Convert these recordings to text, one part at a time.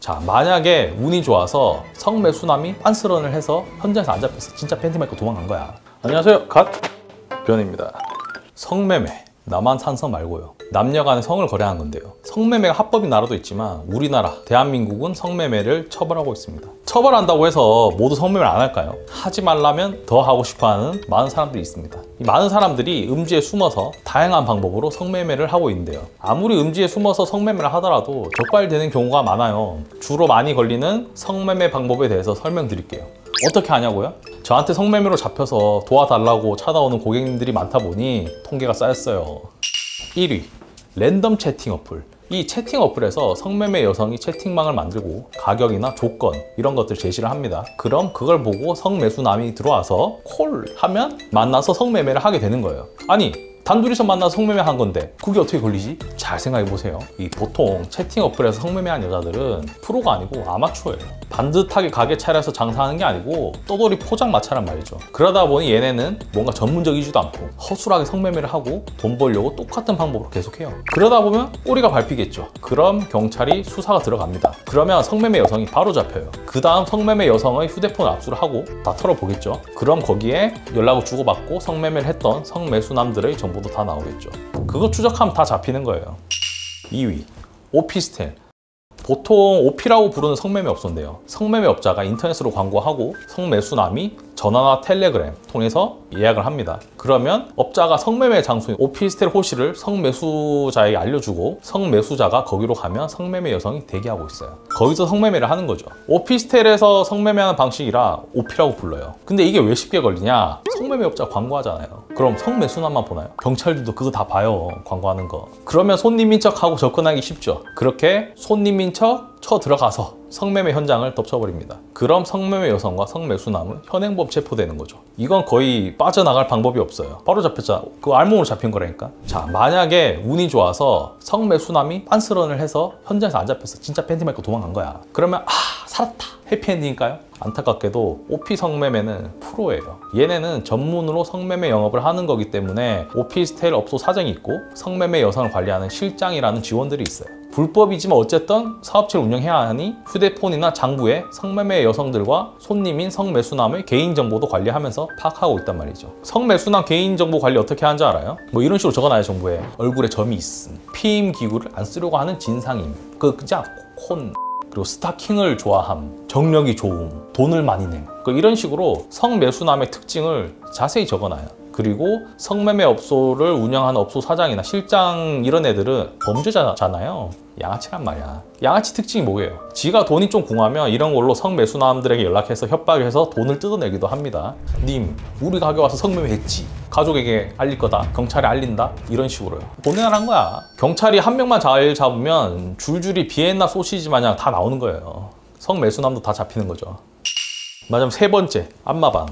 자, 만약에 운이 좋아서 성매수남이 빤스런을 해서 현장에서 안 잡혔어. 진짜 팬티만 입고 도망간 거야. 안녕하세요, 갓 변입니다. 성매매, 나만 산성 말고요. 남녀 간의 성을 거래하는 건데요. 성매매가 합법인 나라도 있지만 우리나라 대한민국은 성매매를 처벌하고 있습니다. 처벌한다고 해서 모두 성매매를 안 할까요? 하지 말라면 더 하고 싶어하는 많은 사람들이 있습니다. 이 많은 사람들이 음지에 숨어서 다양한 방법으로 성매매를 하고 있는데요. 아무리 음지에 숨어서 성매매를 하더라도 적발되는 경우가 많아요. 주로 많이 걸리는 성매매 방법에 대해서 설명드릴게요. 어떻게 하냐고요? 저한테 성매매로 잡혀서 도와달라고 찾아오는 고객님들이 많다 보니 통계가 쌓였어요. 1위, 랜덤 채팅 어플. 이 채팅 어플에서 성매매 여성이 채팅방을 만들고 가격이나 조건 이런 것들 제시를 합니다. 그럼 그걸 보고 성매수남이 들어와서 콜 하면 만나서 성매매를 하게 되는 거예요. 아니, 단둘이서 만나서 성매매 한 건데 그게 어떻게 걸리지? 잘 생각해 보세요. 이 보통 채팅 어플에서 성매매한 여자들은 프로가 아니고 아마추어예요. 반듯하게 가게 차려서 장사하는 게 아니고 떠돌이 포장마차란 말이죠. 그러다 보니 얘네는 뭔가 전문적이지도 않고 허술하게 성매매를 하고 돈 벌려고 똑같은 방법으로 계속해요. 그러다 보면 꼬리가 밟히겠죠. 그럼 경찰이 수사가 들어갑니다. 그러면 성매매 여성이 바로 잡혀요. 그 다음 성매매 여성의 휴대폰을 압수를 하고 다 털어보겠죠. 그럼 거기에 연락을 주고받고 성매매를 했던 성매수남들의 정보도 다 나오겠죠. 그거 추적하면 다 잡히는 거예요. 2위, 오피스텔. 보통 오피라고 부르는 성매매 업소인데요. 성매매 업자가 인터넷으로 광고하고 성매수남이 전화나 텔레그램 통해서 예약을 합니다. 그러면 업자가 성매매 장소인 오피스텔 호실을 성매수자에게 알려주고 성매수자가 거기로 가면 성매매 여성이 대기하고 있어요. 거기서 성매매를 하는 거죠. 오피스텔에서 성매매하는 방식이라 오피라고 불러요. 근데 이게 왜 쉽게 걸리냐? 성매매 업자 광고하잖아요. 그럼 성매수남만 보나요? 경찰들도 그거 다 봐요, 광고하는 거. 그러면 손님인 척하고 접근하기 쉽죠. 그렇게 손님인 척 쳐 들어가서 성매매 현장을 덮쳐버립니다. 그럼 성매매 여성과 성매수남은 현행범 체포되는 거죠. 이건 거의 빠져나갈 방법이 없어요. 바로 잡혔잖아. 그거 알몸으로 잡힌 거라니까. 자, 만약에 운이 좋아서 성매수남이 빤스런을 해서 현장에서 안 잡혔어. 진짜 팬티만 입고 도망간 거야. 그러면 살았다. 해피엔딩일까요? 안타깝게도 오피 성매매는 프로예요. 얘네는 전문으로 성매매 영업을 하는 거기 때문에 오피스텔 업소 사정이 있고 성매매 여성을 관리하는 실장이라는 직원들이 있어요. 불법이지만 어쨌든 사업체를 운영해야 하니 휴대폰이나 장부에 성매매 여성들과 손님인 성매수남의 개인정보도 관리하면서 파악하고 있단 말이죠. 성매수남 개인정보 관리 어떻게 하는지 알아요? 뭐 이런 식으로 적어놔요. 정보에 얼굴에 점이 있음, 피임 기구를 안 쓰려고 하는 진상임, 그냥 콘, 그리고 스타킹을 좋아함, 정력이 좋음, 돈을 많이 냄, 이런 식으로 성매수남의 특징을 자세히 적어놔요. 그리고 성매매 업소를 운영하는 업소 사장이나 실장 이런 애들은 범죄자잖아요. 양아치란 말이야. 양아치 특징이 뭐예요? 지가 돈이 좀 궁하면 이런 걸로 성매수남들에게 연락해서 협박해서 돈을 뜯어내기도 합니다. 님, 우리 가게 와서 성매매 했지. 가족에게 알릴 거다. 경찰에 알린다. 이런 식으로요. 보내라는 거야. 경찰이 한 명만 잘 잡으면 줄줄이 비엔나 소시지 마냥 다 나오는 거예요. 성매수남도 다 잡히는 거죠. 마지막 세 번째, 안마방.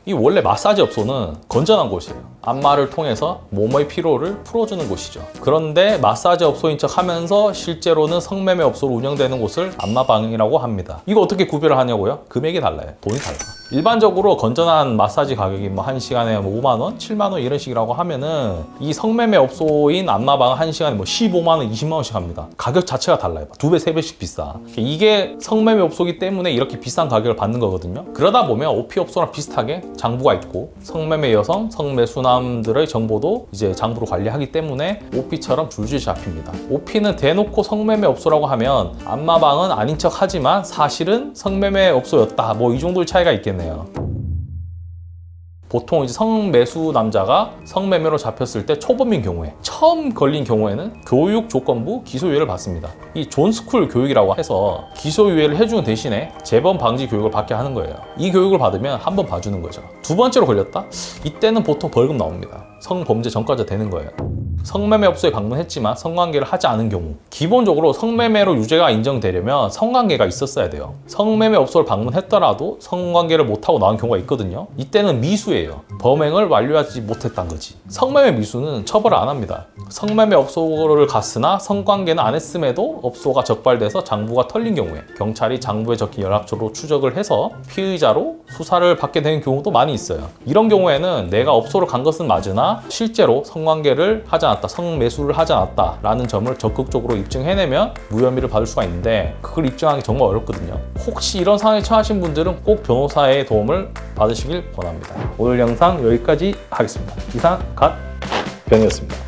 이 원래 마사지 업소는 건전한 곳이에요. 안마를 통해서 몸의 피로를 풀어주는 곳이죠. 그런데 마사지 업소인 척 하면서 실제로는 성매매 업소로 운영되는 곳을 안마방이라고 합니다. 이거 어떻게 구별을 하냐고요? 금액이 달라요. 돈이 달라. 일반적으로 건전한 마사지 가격이 뭐 1시간에 5만 원, 7만 원 이런 식이라고 하면은 이 성매매 업소인 안마방은 1시간에 뭐 15만 원, 20만 원씩 합니다. 가격 자체가 달라요. 2배, 3배씩 비싸. 이게 성매매 업소이기 때문에 이렇게 비싼 가격을 받는 거거든요. 그러다 보면 오피 업소랑 비슷하게 장부가 있고 성매매 여성, 성매수남들의 정보도 이제 장부로 관리하기 때문에 오피처럼 줄줄이 잡힙니다. 오피는 대놓고 성매매 업소라고 하면 안마방은 아닌 척 하지만 사실은 성매매 업소였다. 뭐 이 정도의 차이가 있겠네요. 보통 이제 성매수 남자가 성매매로 잡혔을 때 초범인 경우에 처음 걸린 경우에는 교육조건부 기소유예를 받습니다. 이 존스쿨 교육이라고 해서 기소유예를 해주는 대신에 재범 방지 교육을 받게 하는 거예요. 이 교육을 받으면 한 번 봐주는 거죠. 두 번째로 걸렸다? 이때는 보통 벌금 나옵니다. 성범죄 전과자 되는 거예요. 성매매 업소에 방문했지만 성관계를 하지 않은 경우, 기본적으로 성매매로 유죄가 인정되려면 성관계가 있었어야 돼요. 성매매 업소를 방문했더라도 성관계를 못하고 나온 경우가 있거든요. 이때는 미수예요. 범행을 완료하지 못했다는 거지. 성매매 미수는 처벌을 안 합니다. 성매매 업소를 갔으나 성관계는 안 했음에도 업소가 적발돼서 장부가 털린 경우에 경찰이 장부에 적힌 연락처로 추적을 해서 피의자로 수사를 받게 되는 경우도 많이 있어요. 이런 경우에는 내가 업소를 간 것은 맞으나 실제로 성관계를 하지 않았다, 성매수를 하지 않았다 라는 점을 적극적으로 입증해내면 무혐의를 받을 수가 있는데 그걸 입증하기 정말 어렵거든요. 혹시 이런 상황에 처하신 분들은 꼭 변호사의 도움을 받으시길 권합니다. 오늘 영상 여기까지 하겠습니다. 이상 갓 변이었습니다.